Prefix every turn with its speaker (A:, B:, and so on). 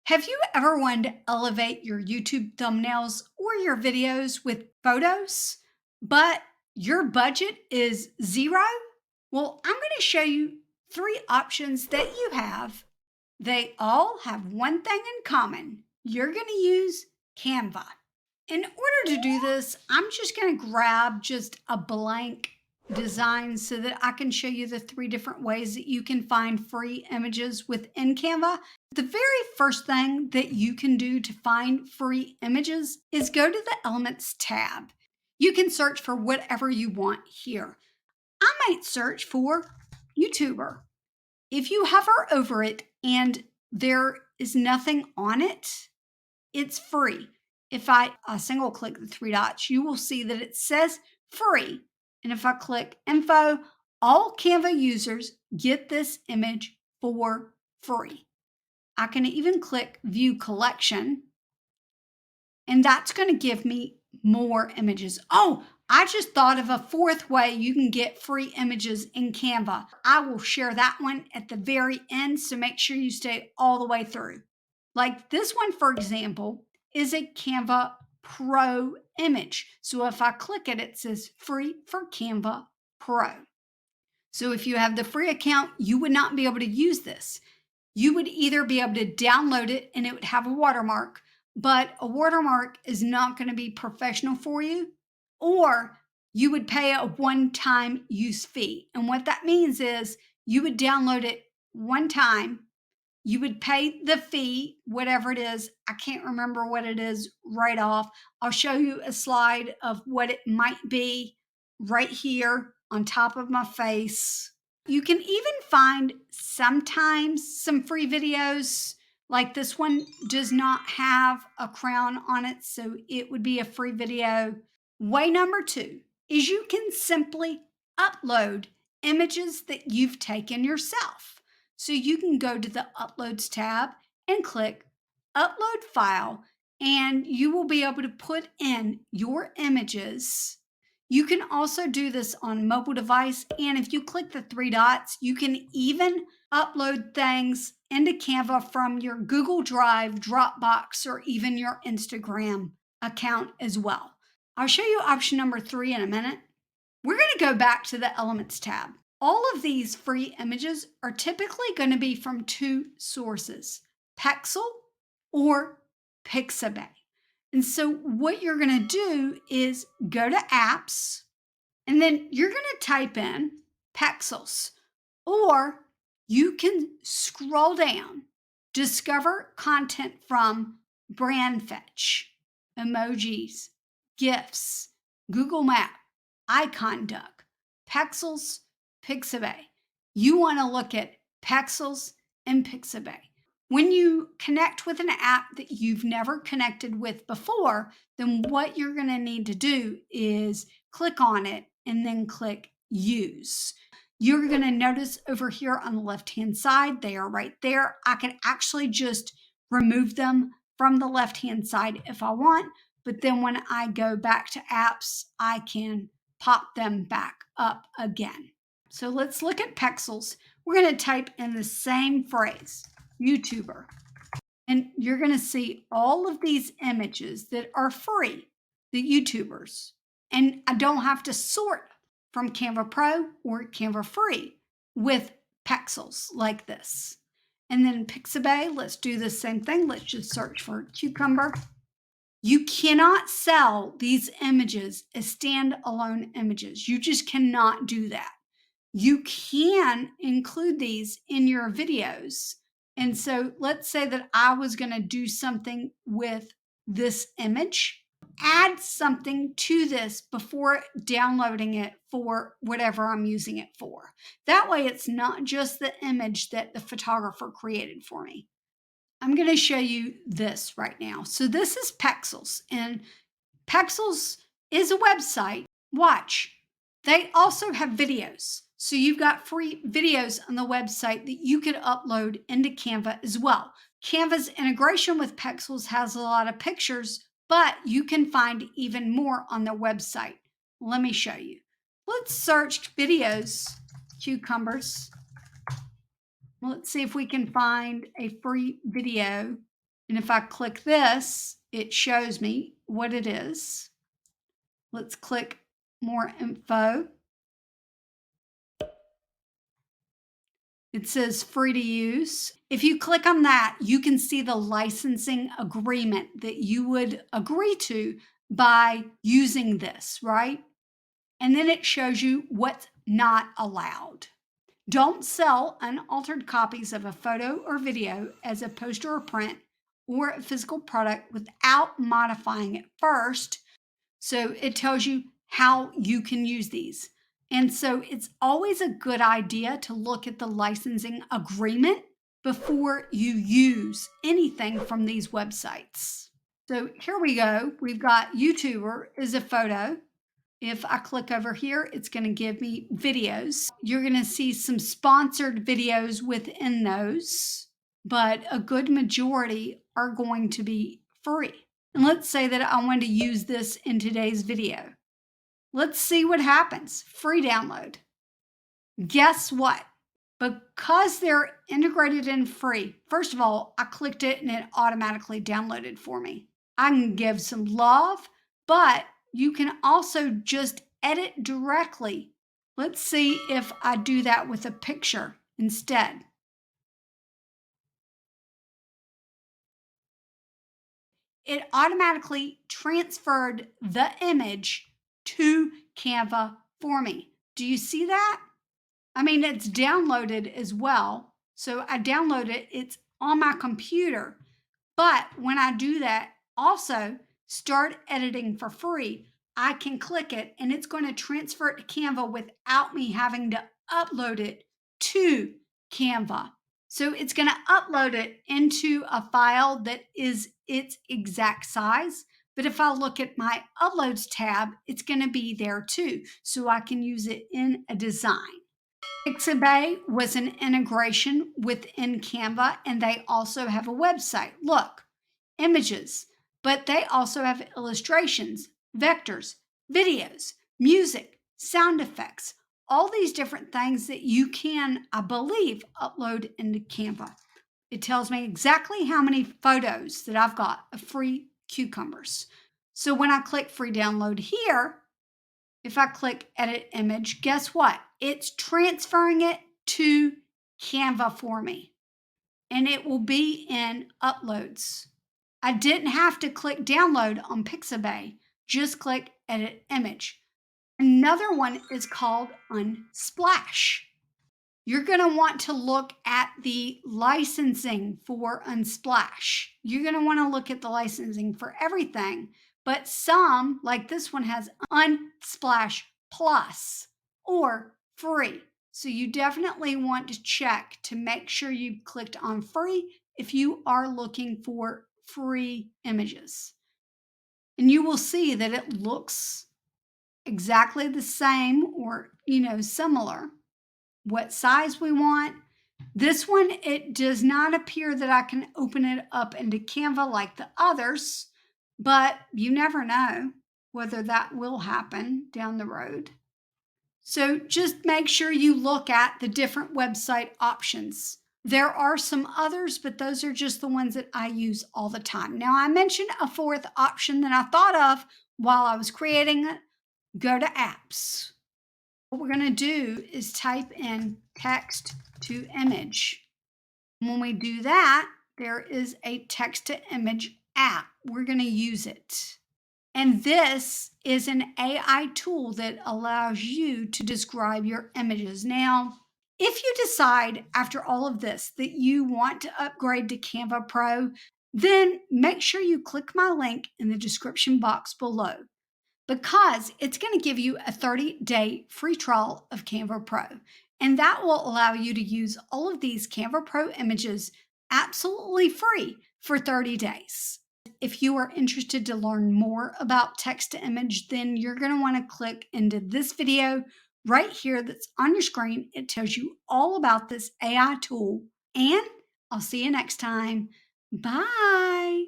A: Have you ever wanted to elevate your YouTube thumbnails or your videos with photos, but your budget is zero? Well, I'm going to show you three options that you have. They all have one thing in common. You're going to use Canva. In order to do this, I'm just going to grab just a blank design so that I can show you the three different ways that you can find free images within Canva. The very first thing that you can do to find free images is go to the Elements tab. You can search for whatever you want here. I might search for YouTuber. If you hover over it and there is nothing on it, it's free. If I single click the three dots, you will see that it says free. And if I click info, all Canva users get this image for free. I can even click view collection, and that's going to give me more images. Oh, I just thought of a fourth way you can get free images in Canva. I will share that one at the very end, so make sure you stay all the way through. Like this one, for example, is a Canva Pro image. So if I click it, it says free for Canva Pro. So if you have the free account, you would not be able to use this. You would either be able to download it and it would have a watermark, but a watermark is not going to be professional for you, or you would pay a one-time use fee. And what that means is you would download it one time, you would pay the fee, whatever it is. I can't remember what it is right off. I'll show you a slide of what it might be right here on top of my face. You can even find sometimes some free videos. Like this one does not have a crown on it, so it would be a free video. Way number two is you can simply upload images that you've taken yourself. So you can go to the Uploads tab and click Upload File, and you will be able to put in your images. You can also do this on mobile device, and if you click the three dots, you can even upload things into Canva from your Google Drive, Dropbox, or even your Instagram account as well. I'll show you option number three in a minute. We're going to go back to the Elements tab. All of these free images are typically going to be from two sources, Pexel or Pixabay. And so what you're going to do is go to apps, and then you're going to type in Pexels, or you can scroll down, discover content from Brand Fetch, emojis, GIFs, Google Map, Icon Duck, Pexels, Pixabay. You want to look at Pexels and Pixabay. When you connect with an app that you've never connected with before, then what you're going to need to do is click on it and then click Use. You're going to notice over here on the left-hand side, they are right there. I can actually just remove them from the left-hand side if I want, but then when I go back to apps, I can pop them back up again. So let's look at Pexels. We're going to type in the same phrase, YouTuber, and you're going to see all of these images that are free, the YouTubers. And I don't have to sort from Canva Pro or Canva Free with Pexels like this. And then Pixabay, let's do the same thing. Let's just search for cucumber. You cannot sell these images as standalone images. You just cannot do that. You can include these in your videos. And so let's say that I was going to do something with this image, add something to this before downloading it for whatever I'm using it for. That way, it's not just the image that the photographer created for me. I'm going to show you this right now. So this is Pexels, and Pexels is a website. Watch. They also have videos. So you've got free videos on the website that you could upload into Canva as well. Canva's integration with Pexels has a lot of pictures, but you can find even more on their website. Let me show you. Let's search videos, cucumbers. Let's see if we can find a free video. And if I click this, it shows me what it is. Let's click more info. It says free to use. If you click on that, you can see the licensing agreement that you would agree to by using this, right? And then it shows you what's not allowed. Don't sell unaltered copies of a photo or video as a poster or print or a physical product without modifying it first. So it tells you how you can use these. And so it's always a good idea to look at the licensing agreement before you use anything from these websites. So here we go. We've got YouTuber is a photo. If I click over here, it's going to give me videos. You're going to see some sponsored videos within those, but a good majority are going to be free. And let's say that I want to use this in today's video. Let's see what happens. Free download. Guess what? Because they're integrated in free, first of all, I clicked it and it automatically downloaded for me. I can give some love, but you can also just edit directly. Let's see if I do that with a picture instead. It automatically transferred the image to Canva for me. Do you see that? I mean, it's downloaded as well. So I download it, it's on my computer. But when I do that, also start editing for free, I can click it and it's going to transfer it to Canva without me having to upload it to Canva. So it's going to upload it into a file that is its exact size. But if I look at my uploads tab, it's going to be there too. So I can use it in a design. Pixabay was an integration within Canva, and they also have a website. Look, images, but they also have illustrations, vectors, videos, music, sound effects, all these different things that you can, I believe, upload into Canva. It tells me exactly how many photos that I've got of free cucumbers. So when I click free download here, if I click edit image, guess what? It's transferring it to Canva for me, and it will be in uploads. I didn't have to click download on Pixabay, just click edit image. Another one is called Unsplash. You're going to want to look at the licensing for Unsplash. You're going to want to look at the licensing for everything, but some, like this one, has Unsplash Plus or free. So you definitely want to check to make sure you've clicked on free if you are looking for free images. And you will see that it looks exactly the same or, similar. What size we want. This one, it does not appear that I can open it up into Canva like the others, but you never know whether that will happen down the road. So just make sure you look at the different website options. There are some others, but those are just the ones that I use all the time. Now, I mentioned a fourth option that I thought of while I was creating it. Go to apps. What we're going to do is type in text to image. When we do that, there is a text to image app. We're going to use it. And this is an AI tool that allows you to describe your images. Now, if you decide after all of this that you want to upgrade to Canva Pro, then make sure you click my link in the description box below, because it's going to give you a 30-day free trial of Canva Pro. And that will allow you to use all of these Canva Pro images absolutely free for 30 days. If you are interested to learn more about text to image, then you're going to want to click into this video right here that's on your screen. It tells you all about this AI tool. And I'll see you next time. Bye.